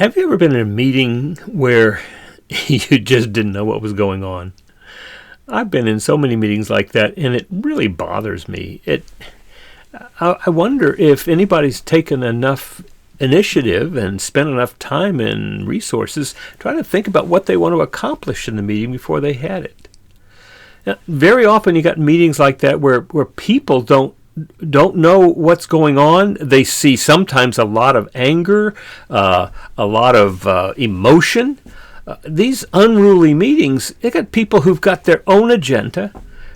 Have you ever been in a meeting where you just didn't know what was going on? I've been in so many meetings like that, and it really bothers me. I wonder if anybody's taken enough initiative and spent enough time and resources trying to think about what they want to accomplish in the meeting before they had it. Now, very often you got meetings like that where people don't know what's going on. They see sometimes a lot of anger, a lot of emotion. These unruly meetings, they got people who've got their own agenda,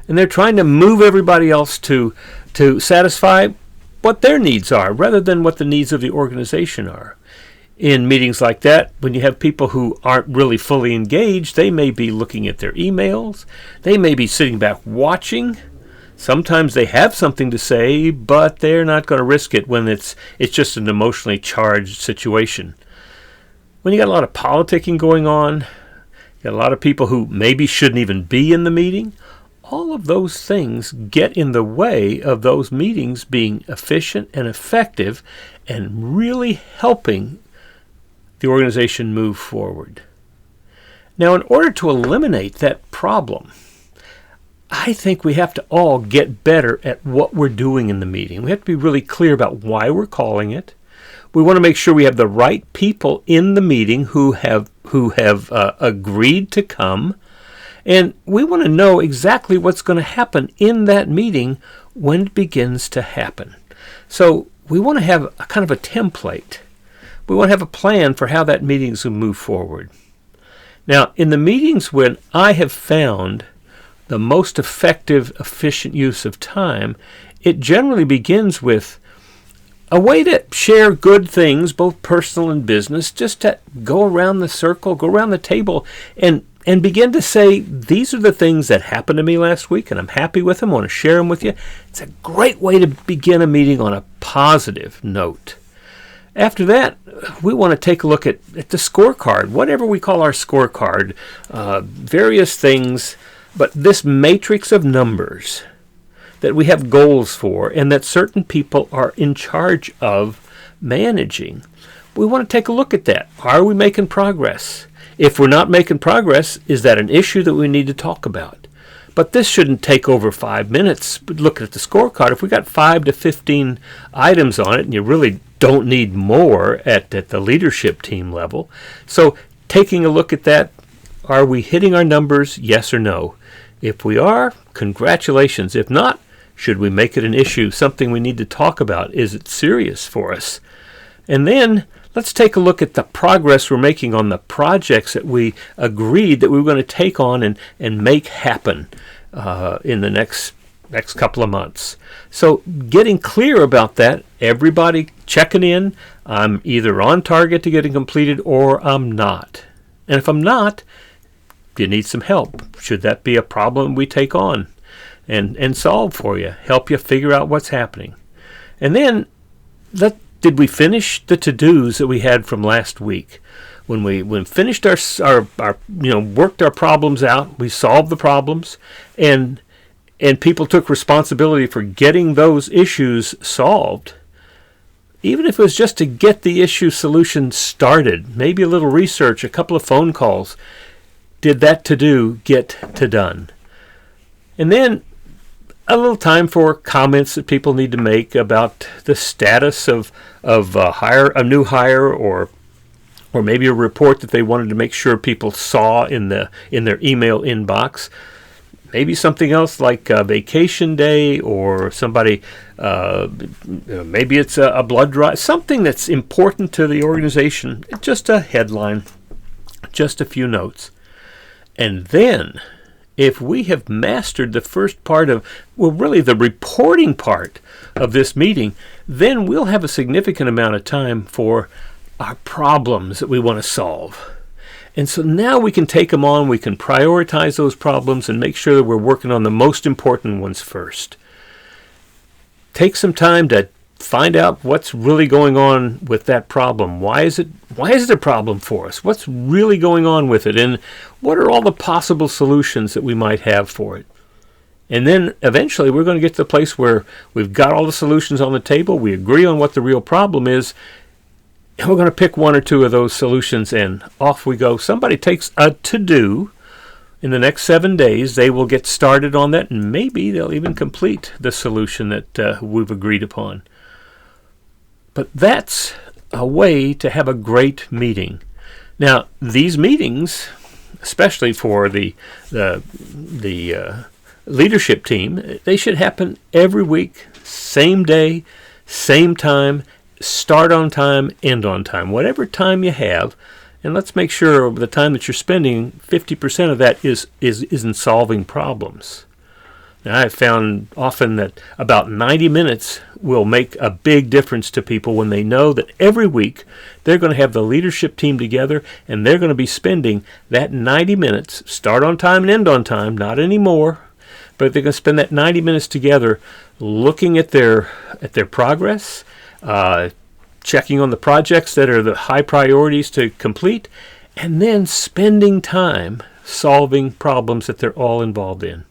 and they're trying to move everybody else to satisfy what their needs are rather than what the needs of the organization are. In meetings like that, when you have people who aren't really fully engaged, they may be looking at their emails. They may be sitting back watching. Sometimes they have something to say, but they're not going to risk it when it's just an emotionally charged situation. When you got a lot of politicking going on, you got a lot of people who maybe shouldn't even be in the meeting, all of those things get in the way of those meetings being efficient and effective and really helping the organization move forward. Now, in order to eliminate that problem, I think we have to all get better at what we're doing in the meeting. We have to be really clear about why we're calling it. We want to make sure we have the right people in the meeting who have agreed to come. And we want to know exactly what's going to happen in that meeting when it begins to happen. So we want to have a kind of a template. We want to have a plan for how that meeting is going to move forward. Now, in the meetings when I have found the most effective, efficient use of time, it generally begins with a way to share good things, both personal and business, just to go around the circle, go around the table, and begin to say, these are the things that happened to me last week, and I'm happy with them, I want to share them with you. It's a great way to begin a meeting on a positive note. After that, we want to take a look at the scorecard, whatever we call our scorecard, various things, but this matrix of numbers that we have goals for and that certain people are in charge of managing. We want to take a look at that. Are we making progress? If we're not making progress, is that an issue that we need to talk about? But this shouldn't take over 5 minutes. Look at the scorecard. If we got 5 to 15 items on it, and you really don't need more at the leadership team level. So taking a look at that, are we hitting our numbers, yes or no? If we are, congratulations. If not, should we make it an issue, something we need to talk about? Is it serious for us? And then let's take a look at the progress we're making on the projects that we agreed that we were going to take on and make happen in the next couple of months. So getting clear about that, everybody checking in, I'm either on target to getting completed or I'm not. And if I'm not, you need some help. Should that be a problem we take on and solve for you, help you figure out what's happening? And then did we finish the to-dos that we had from last week? When we finished our worked our problems out, we solved the problems, and people took responsibility for getting those issues solved. Even if it was just to get the issue solution started, maybe a little research, a couple of phone calls, did that to-do get to done? And then a little time for comments that people need to make about the status of a new hire, or maybe a report that they wanted to make sure people saw in their email inbox. Maybe something else like a vacation day, or somebody, maybe it's a blood drive, something that's important to the organization. Just a headline, just a few notes. And then, if we have mastered the first part of, really the reporting part of this meeting, then we'll have a significant amount of time for our problems that we want to solve. And so now we can take them on, we can prioritize those problems and make sure that we're working on the most important ones first. Take some time to find out what's really going on with that problem. Why is it a problem for us? What's really going on with it? And what are all the possible solutions that we might have for it? And then eventually we're going to get to the place where we've got all the solutions on the table. We agree on what the real problem is. And we're going to pick one or two of those solutions and off we go. Somebody takes a to-do. In the next 7 days, they will get started on that, and maybe they'll even complete the solution that we've agreed upon. But that's a way to have a great meeting. Now, these meetings, especially for the leadership team, they should happen every week, same day, same time, start on time, end on time, whatever time you have. And let's make sure the time that you're spending, 50% of that is in solving problems. Now, I've found often that about 90 minutes will make a big difference to people when they know that every week they're going to have the leadership team together and they're going to be spending that 90 minutes, start on time and end on time, not anymore, but they're going to spend that 90 minutes together looking at their progress, checking on the projects that are the high priorities to complete, and then spending time solving problems that they're all involved in.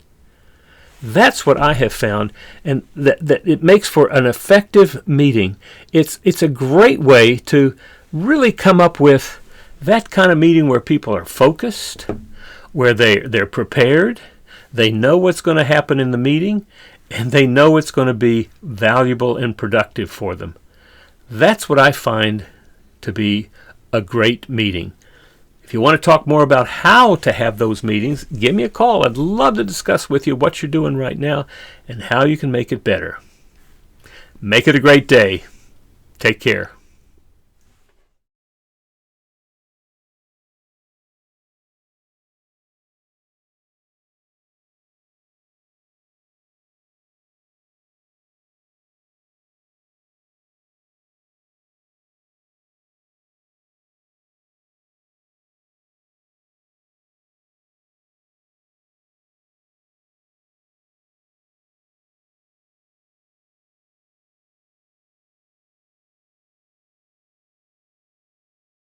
That's what I have found, and that it makes for an effective meeting. It's a great way to really come up with that kind of meeting where people are focused, where they're prepared, they know what's going to happen in the meeting, and they know it's going to be valuable and productive for them. That's what I find to be a great meeting. If you want to talk more about how to have those meetings, give me a call. I'd love to discuss with you what you're doing right now and how you can make it better. Make it a great day. Take care.